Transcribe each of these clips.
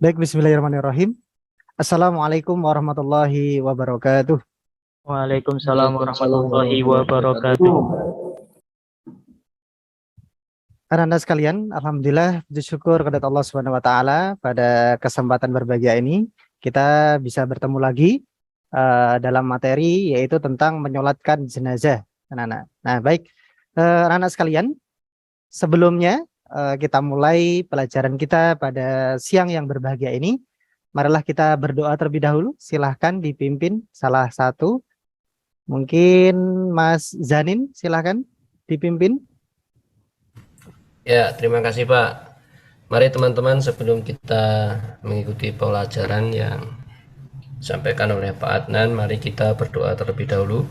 Baik, bismillahirrahmanirrahim. Assalamualaikum warahmatullahi wabarakatuh. Waalaikumsalam Waalaikumsalam warahmatullahi warahmatullahi wabarakatuh. Anak-anak sekalian, alhamdulillah bersyukur kepada Allah Subhanahu wa taala pada kesempatan berbahagia ini kita bisa bertemu lagi dalam materi yaitu tentang menyolatkan jenazah, anak-anak. Nah, baik, anak-anak sekalian, sebelumnya kita mulai pelajaran kita pada siang yang berbahagia ini. Marilah kita berdoa terlebih dahulu. Silahkan dipimpin salah satu. Mungkin Mas Zanin, silahkan dipimpin. Ya, terima kasih Pak. Mari teman-teman, sebelum kita mengikuti pelajaran yang disampaikan oleh Pak Adnan, mari kita berdoa terlebih dahulu.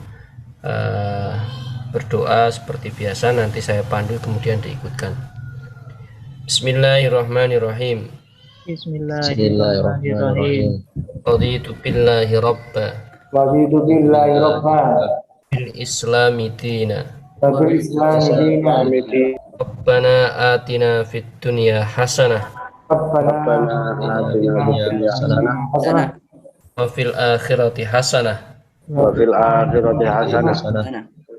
Berdoa seperti biasa, nanti saya pandu kemudian diikutkan. Bismillahirrahmanirrahim. Bismillahirrahmanirrahim. Raditu billahi rabba Raditu billahi rabba bil islami dina wa bil islami dina Rabbana atina fid dunya hasanah Rabbana atina fid dunya hasanah wa fil akhirati hasanah wa fil akhirati hasanah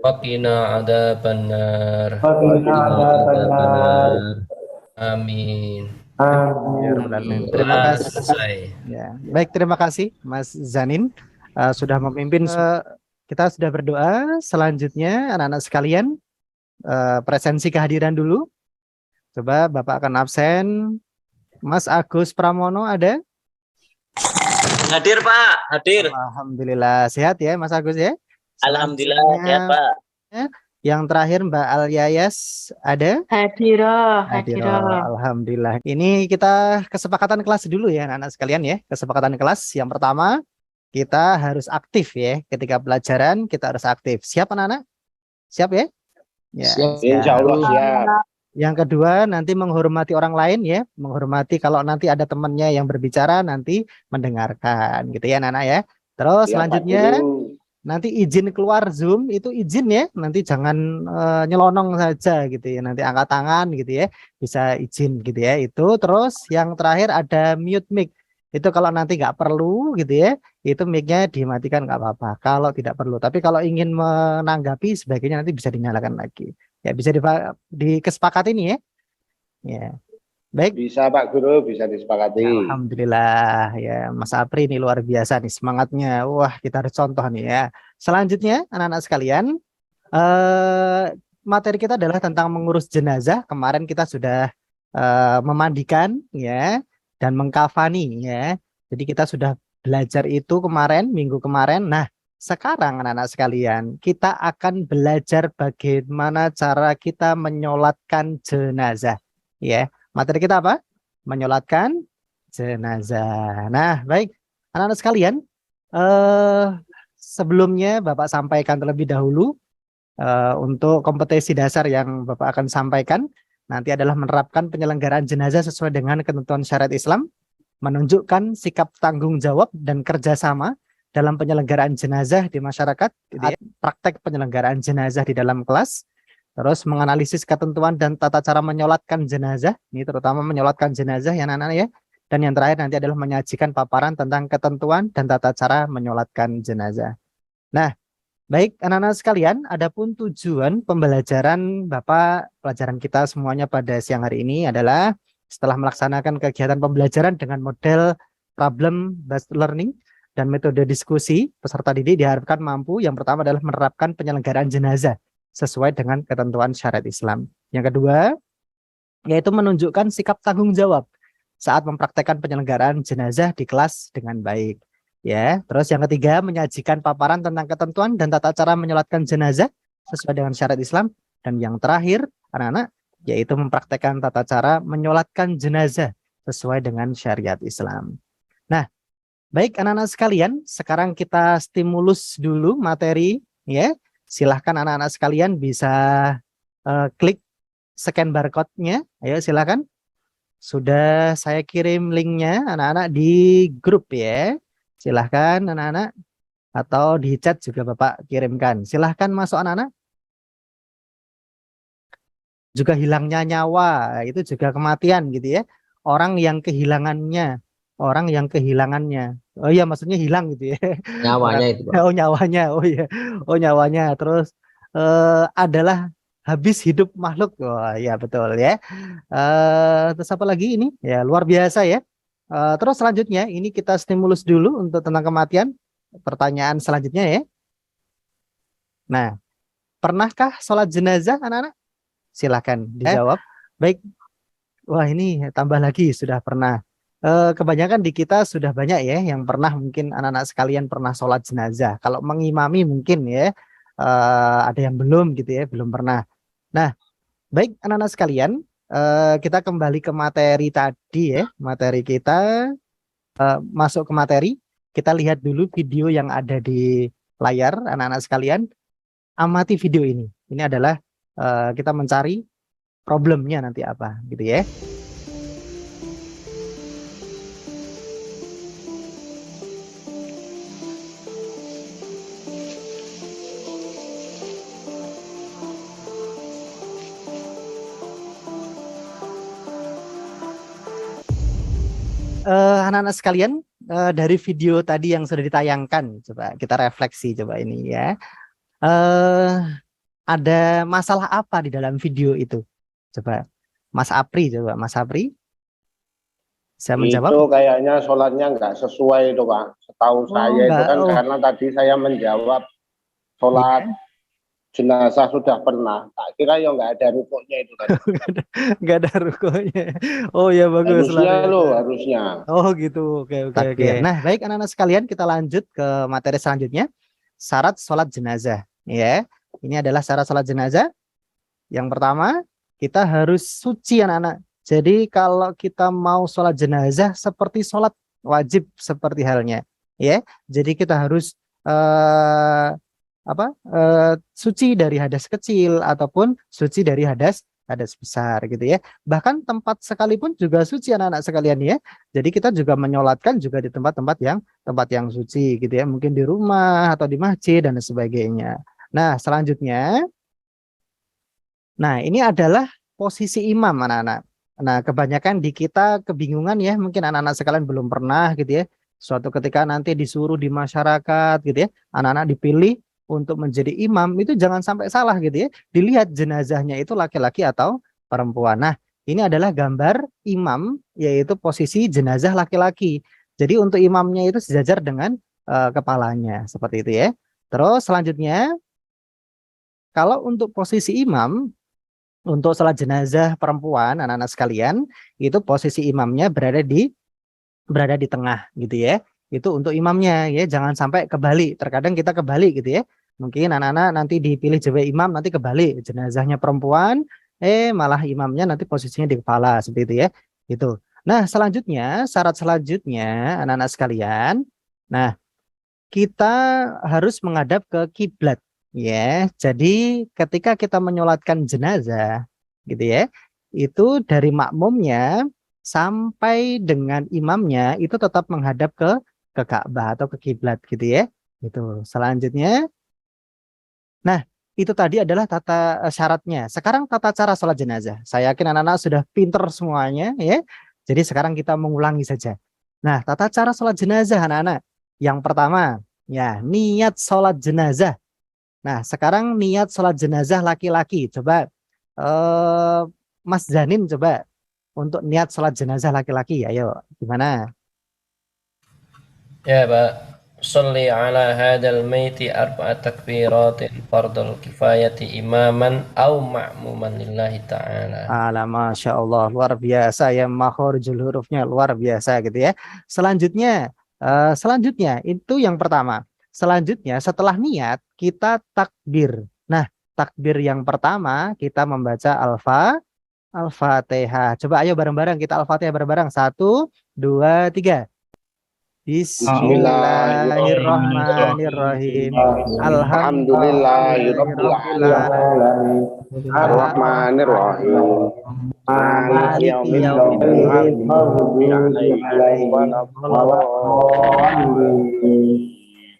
wa qina adzabannar. wa qina adzabannar. Amin. Amin. Terima kasih. Selesai. Ya, baik, terima kasih Mas Zanin sudah memimpin. Kita sudah berdoa. Selanjutnya anak-anak sekalian, presensi kehadiran dulu. Coba Bapak akan absen. Mas Agus Pramono ada? Hadir Pak, hadir. Alhamdulillah, sehat ya Mas Agus ya. Alhamdulillah Selanjutnya, sehat Pak. yang terakhir Mbak Alyayas ada? Hadiroh. Alhamdulillah. Ini kita kesepakatan kelas dulu ya anak-anak sekalian ya. Kesepakatan kelas yang pertama, kita harus aktif ya. Ketika pelajaran kita harus aktif. Siap anak-anak? Siap ya? Ya. Siap. Insyaallah siap. Yang kedua, nanti menghormati orang lain ya. Menghormati kalau nanti ada temannya yang berbicara, nanti mendengarkan gitu ya anak-anak ya. Terus selanjutnya, nanti izin keluar Zoom itu izin ya, nanti jangan nyelonong saja gitu ya, nanti angkat tangan gitu ya, bisa izin gitu ya itu. Terus yang terakhir ada mute mic, itu kalau nanti nggak perlu gitu ya, itu mic-nya dimatikan nggak apa-apa kalau tidak perlu, tapi kalau ingin menanggapi sebagainya nanti bisa dinyalakan lagi ya, bisa dikesepakati nih ya. Ya. Baik. Bisa Pak Guru, bisa disepakati. Alhamdulillah ya, Mas Apri ini luar biasa nih semangatnya. Wah, kita harus contoh nih ya. Selanjutnya anak-anak sekalian, materi kita adalah tentang mengurus jenazah. Kemarin kita sudah memandikan ya dan mengkafani ya. Jadi kita sudah belajar itu kemarin, minggu kemarin. Nah, sekarang anak-anak sekalian, kita akan belajar bagaimana cara kita menyolatkan jenazah ya. Materi kita apa? Menyolatkan jenazah. Nah, baik. Anak-anak sekalian, sebelumnya Bapak sampaikan terlebih dahulu untuk kompetensi dasar yang Bapak akan sampaikan nanti adalah menerapkan penyelenggaraan jenazah sesuai dengan ketentuan syariat Islam, menunjukkan sikap tanggung jawab dan kerjasama dalam penyelenggaraan jenazah di masyarakat, praktek penyelenggaraan jenazah di dalam kelas. Terus menganalisis ketentuan dan tata cara menyolatkan jenazah, ini terutama menyolatkan jenazah ya anak-anak ya. Dan yang terakhir nanti adalah menyajikan paparan tentang ketentuan dan tata cara menyolatkan jenazah. Nah, baik anak-anak sekalian, adapun tujuan pembelajaran Bapak, pelajaran kita semuanya pada siang hari ini adalah setelah melaksanakan kegiatan pembelajaran dengan model problem based learning dan metode diskusi, peserta didik diharapkan mampu yang pertama adalah menerapkan penyelenggaraan jenazah sesuai dengan ketentuan syariat Islam. Yang kedua, yaitu menunjukkan sikap tanggung jawab saat mempraktekkan penyelenggaraan jenazah di kelas dengan baik. Ya, terus yang ketiga, menyajikan paparan tentang ketentuan dan tata cara menyolatkan jenazah sesuai dengan syariat Islam. Dan yang terakhir, anak-anak, yaitu mempraktekkan tata cara menyolatkan jenazah sesuai dengan syariat Islam. Nah, baik anak-anak sekalian, sekarang kita stimulus dulu materi ya. Silahkan anak-anak sekalian bisa klik scan barcode-nya. Ayo silahkan. Sudah saya kirim linknya anak-anak di grup ya. Silahkan anak-anak. Atau di chat juga Bapak kirimkan. Silahkan masuk anak-anak. Juga hilangnya nyawa, itu juga kematian gitu ya. Orang yang kehilangannya orang yang kehilangannya. Oh iya, maksudnya hilang gitu ya. Nyawanya itu, Pak. Oh nyawanya, oh iya, oh nyawanya. Terus adalah habis hidup makhluk. Wah ya betul ya. Terus apa lagi ini? Ya luar biasa ya. Terus selanjutnya ini kita stimulus dulu untuk tentang kematian. Pertanyaan selanjutnya ya. Nah, pernahkah sholat jenazah anak-anak? Silahkan dijawab. Baik. Wah ini tambah lagi sudah pernah. Kebanyakan di kita sudah banyak ya yang pernah, mungkin anak-anak sekalian pernah sholat jenazah. Kalau mengimami mungkin ya ada yang belum gitu ya, belum pernah. Nah, baik anak-anak sekalian, kita kembali ke materi tadi ya. Materi kita masuk ke materi. Kita lihat dulu video yang ada di layar anak-anak sekalian. Amati video ini. Ini adalah kita mencari problemnya nanti apa gitu ya. Anak-anak sekalian, dari video tadi yang sudah ditayangkan, coba kita refleksi coba ini ya. Ada masalah apa di dalam video itu? Coba Mas Apri, coba Mas Apri bisa menjawab. Itu kayaknya sholatnya nggak sesuai itu Pak. Setahu saya itu enggak. kan karena tadi saya menjawab sholat jenazah sudah pernah. Tak kira ya nggak ada rukuknya itu tadi. Nggak ada rukonya. Oh ya bagus. Harusnya loh, harusnya. Oh gitu. Oke. Nah baik anak-anak sekalian, kita lanjut ke materi selanjutnya. Syarat sholat jenazah. Ya, ini adalah syarat sholat jenazah. Yang pertama, kita harus suci anak-anak. Jadi kalau kita mau sholat jenazah seperti sholat wajib seperti halnya. Ya, jadi kita harus suci dari hadas kecil ataupun suci dari hadas besar gitu ya. Bahkan tempat sekalipun juga suci anak-anak sekalian ya. Jadi kita juga menyolatkan juga di tempat-tempat yang suci gitu ya. Mungkin di rumah atau di masjid dan sebagainya. Nah, selanjutnya, ini adalah posisi imam anak-anak. Nah, kebanyakan di kita kebingungan ya. Mungkin anak-anak sekalian belum pernah gitu ya. Suatu ketika nanti disuruh di masyarakat gitu ya. Anak-anak dipilih untuk menjadi imam, itu jangan sampai salah gitu ya. Dilihat jenazahnya itu laki-laki atau perempuan. Nah, ini adalah gambar imam, yaitu posisi jenazah laki-laki. Jadi untuk imamnya itu sejajar dengan kepalanya, seperti itu ya. Terus selanjutnya, kalau untuk posisi imam, untuk salat jenazah perempuan, anak-anak sekalian, itu posisi imamnya berada di tengah gitu ya. Itu untuk imamnya ya, jangan sampai kebalik. Terkadang kita kebalik gitu ya. Mungkin anak-anak nanti dipilih jadi imam, nanti kebalik, jenazahnya perempuan, malah imamnya nanti posisinya di kepala, seperti itu ya. Itu. Nah, selanjutnya, syarat selanjutnya anak-anak sekalian. Nah, kita harus menghadap ke kiblat ya. Jadi ketika kita menyolatkan jenazah gitu ya, itu dari makmumnya sampai dengan imamnya itu tetap menghadap ke Ka'bah atau ke kiblat gitu ya. Itu. Selanjutnya, nah itu tadi adalah tata syaratnya. Sekarang tata cara sholat jenazah. Saya yakin anak-anak sudah pinter semuanya ya. Jadi sekarang kita mengulangi saja. Nah, tata cara sholat jenazah anak-anak. Yang pertama, ya niat sholat jenazah. Nah, sekarang niat sholat jenazah laki-laki. Coba Mas Zanin coba untuk niat sholat jenazah laki-laki. Ayo, gimana? Ya Pak, sholli ala hadal maiti arba'at takbiratin fardul kifayati imaman au ma'muman lillahi ta'ala. Masya Allah, luar biasa ya, makhorijul hurufnya luar biasa gitu ya. Selanjutnya itu yang pertama. Selanjutnya setelah niat kita takbir. Nah, takbir yang pertama kita membaca Al-Fatihah. Coba ayo bareng-bareng kita Al-Fatihah bareng-bareng. 1, 2, 3. Bismillahirrahmanirrahim. Alhamdulillahirabbil alamin. Arrahmanirrahim. Maliki yaumiddin.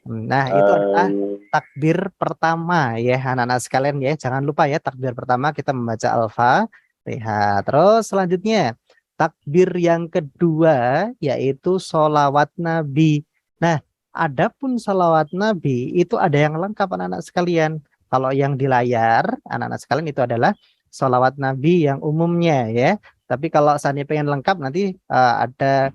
Nah, itu adalah takbir pertama ya anak-anak sekalian ya. Jangan lupa ya, takbir pertama kita membaca Al-Fatihah. Terus selanjutnya takbir yang kedua yaitu sholawat Nabi. Nah, adapun sholawat Nabi itu ada yang lengkap anak-anak sekalian. Kalau yang di layar, anak-anak sekalian itu adalah sholawat Nabi yang umumnya ya. Tapi kalau seandainya pengen lengkap nanti ada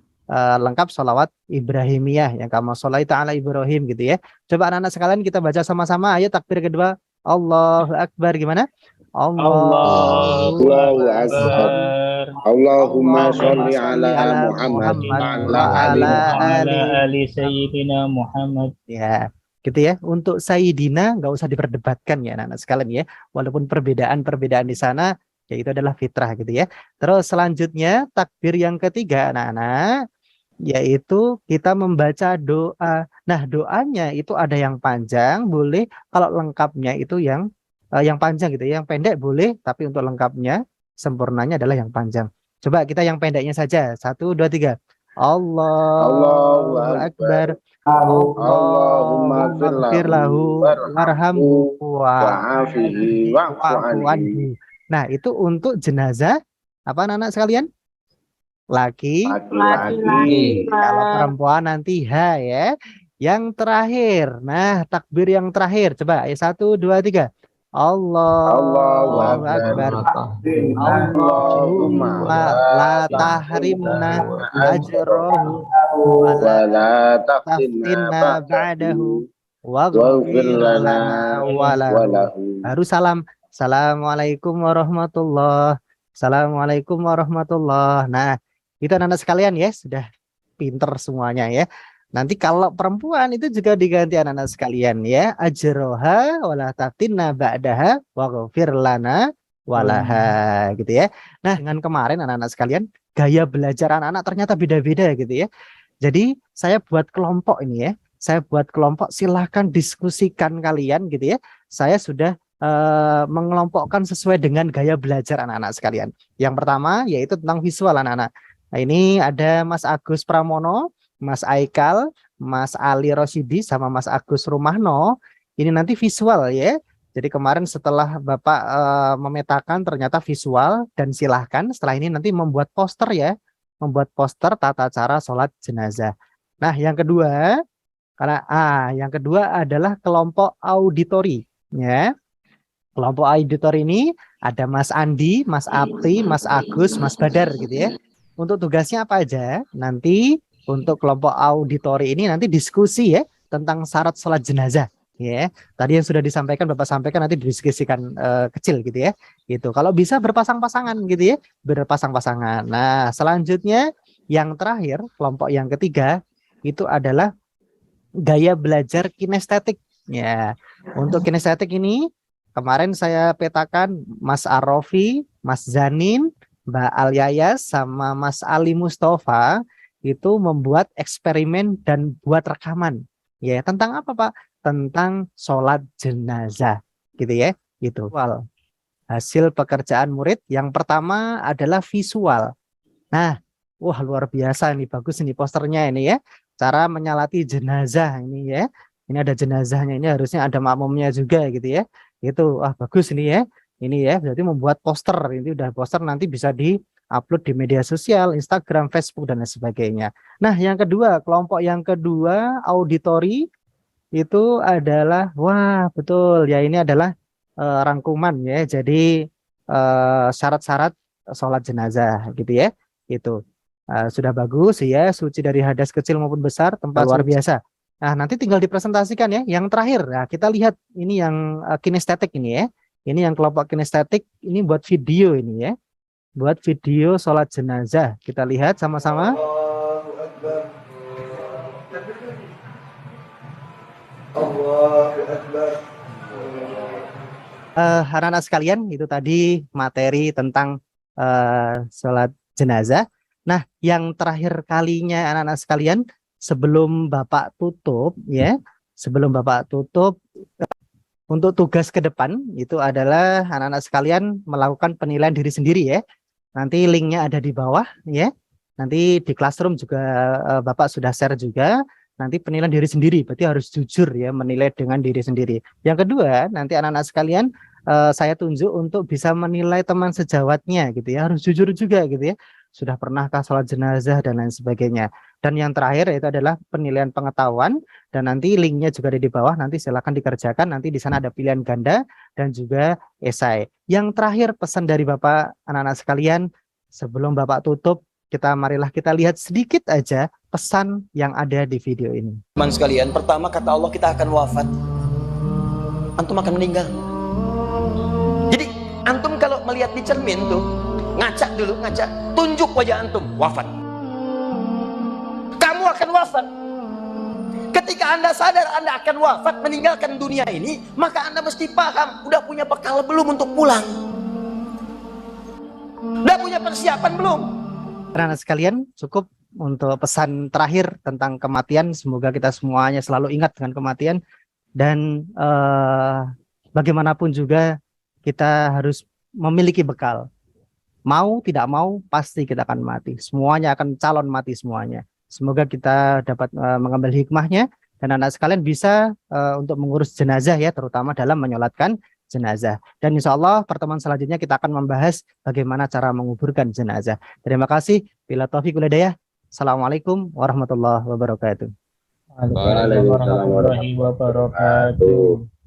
lengkap sholawat Ibrahimiyah yang kamu sholait ala Ibrahim gitu ya. Coba anak-anak sekalian kita baca sama-sama. Ayo takbir kedua. Allahu Akbar gimana? Allahu Akbar. Akbar. Allahumma sholli ala Muhammad wa ala Ali Sayyidina Muhammad. Ya, gitu ya. Untuk Sayyidina nggak usah diperdebatkan ya anak-anak sekalian ya. Walaupun perbedaan-perbedaan di sana ya itu adalah fitrah gitu ya. Terus selanjutnya takbir yang ketiga anak-anak yaitu kita membaca doa. Nah, doanya itu ada yang panjang boleh, kalau lengkapnya itu yang panjang gitu ya. Yang pendek boleh, tapi untuk lengkapnya sempurnanya adalah yang panjang. Coba kita yang pendeknya saja. 1, 2, 3. Allahu Akbar. Allahumma Ighfir lahu warhamhu wa'afihi wa'fu anhu. Nah, itu untuk jenazah apa anak-anak sekalian? Laki-laki. Kalau perempuan nanti ha ya. Yang terakhir. Nah, takbir yang terakhir. Coba 1, 2, 3. Allahu Akbar. Allahumma la tahrimna ajrahu wa la taftinna ba'dahu waghfir lana wa lahu. Harus salam. Assalamualaikum warahmatullahi. Assalamualaikum warahmatullahi. Nah, itu anak-anak sekalian ya, sudah pinter semuanya ya. Nanti kalau perempuan itu juga diganti anak-anak sekalian ya. Ajroha wala taftinna ba'daha waghfir lana walaha gitu ya. Nah, dengan kemarin anak-anak sekalian, gaya belajar anak-anak ternyata beda-beda gitu ya. Jadi saya buat kelompok ini ya. Saya buat kelompok, silahkan diskusikan kalian gitu ya. Saya sudah mengelompokkan sesuai dengan gaya belajar anak-anak sekalian. Yang pertama yaitu tentang visual anak-anak. Nah, ini ada Mas Agus Pramono, Mas Aikal, Mas Ali Rosyidi, sama Mas Agus Rumahno. Ini nanti visual ya. Jadi kemarin setelah Bapak memetakan ternyata visual, dan silahkan setelah ini nanti membuat poster ya. Membuat poster tata cara sholat jenazah. Nah, yang kedua, yang kedua adalah kelompok auditori ya. Kelompok auditor ini ada Mas Andi, Mas Apti, Mas Agus, Mas Badar gitu ya. Untuk tugasnya apa aja? Nanti untuk kelompok auditori ini nanti diskusi ya tentang syarat sholat jenazah ya. Tadi yang sudah disampaikan Bapak sampaikan, nanti didiskusikan kecil gitu ya. Gitu. Kalau bisa berpasang-pasangan gitu ya, berpasang-pasangan. Nah, selanjutnya yang terakhir, kelompok yang ketiga itu adalah gaya belajar kinestetik ya. Untuk kinestetik ini kemarin saya petakan Mas Arofi, Mas Zanin, Mbak Al-Yayas, sama Mas Ali Mustafa itu membuat eksperimen dan buat rekaman. Ya, tentang apa Pak? Tentang sholat jenazah. Gitu ya. Gitu. Hasil pekerjaan murid yang pertama adalah visual. Nah, wah luar biasa nih, bagus ini posternya ini ya. Cara menyalati jenazah ini ya. Ini ada jenazahnya, ini harusnya ada makmumnya juga gitu ya. Itu bagus ini ya. Ini ya, berarti membuat poster. Ini udah poster, nanti bisa di-upload di media sosial, Instagram, Facebook dan lain sebagainya. Nah, yang kedua, kelompok yang kedua auditori itu adalah betul ya, ini adalah rangkuman ya. Jadi syarat-syarat sholat jenazah gitu ya. Itu sudah bagus ya, suci dari hadas kecil maupun besar, tempat luar biasa. Nah, nanti tinggal dipresentasikan ya. Yang terakhir, nah, kita lihat ini yang kinestetik ini ya. Ini yang kelompok kinestetik, ini buat video ini ya. Buat video sholat jenazah. Kita lihat sama-sama. Anak-anak sekalian, itu tadi materi tentang sholat jenazah. Nah, yang terakhir kalinya anak-anak sekalian, sebelum Bapak tutup ya, untuk tugas ke depan itu adalah anak-anak sekalian melakukan penilaian diri sendiri ya. Nanti linknya ada di bawah ya. Nanti di Classroom juga Bapak sudah share juga. Nanti penilaian diri sendiri, berarti harus jujur ya, menilai dengan diri sendiri. Yang kedua, nanti anak-anak sekalian saya tunjuk untuk bisa menilai teman sejawatnya gitu ya, harus jujur juga gitu ya. sudah pernahkah sholat jenazah dan lain sebagainya. Dan yang terakhir yaitu adalah penilaian pengetahuan, dan nanti linknya juga ada di bawah, nanti silakan dikerjakan, nanti di sana ada pilihan ganda dan juga esai. Yang terakhir pesan dari Bapak, anak-anak sekalian, sebelum Bapak tutup, marilah kita lihat sedikit aja pesan yang ada di video ini. Teman sekalian, pertama kata Allah kita akan wafat. Antum akan meninggal. Jadi antum kalau melihat di cermin tuh, ngaca dulu, tunjuk wajah antum, wafat. Kamu akan wafat. Ketika Anda sadar Anda akan wafat, meninggalkan dunia ini, maka Anda mesti paham, udah punya bekal belum untuk pulang? Udah punya persiapan belum? Anak-anak sekalian, cukup untuk pesan terakhir tentang kematian. Semoga kita semuanya selalu ingat dengan kematian, dan bagaimanapun juga kita harus memiliki bekal. Mau tidak mau pasti kita akan mati. Semuanya akan calon mati semuanya. Semoga kita dapat mengambil hikmahnya, dan anak sekalian bisa untuk mengurus jenazah ya, terutama dalam menyolatkan jenazah. Dan insya Allah pertemuan selanjutnya kita akan membahas bagaimana cara menguburkan jenazah. Terima kasih. Bila taufiq wal hidayah. Assalamualaikum warahmatullahi wabarakatuh. Waalaikumsalam warahmatullahi wabarakatuh.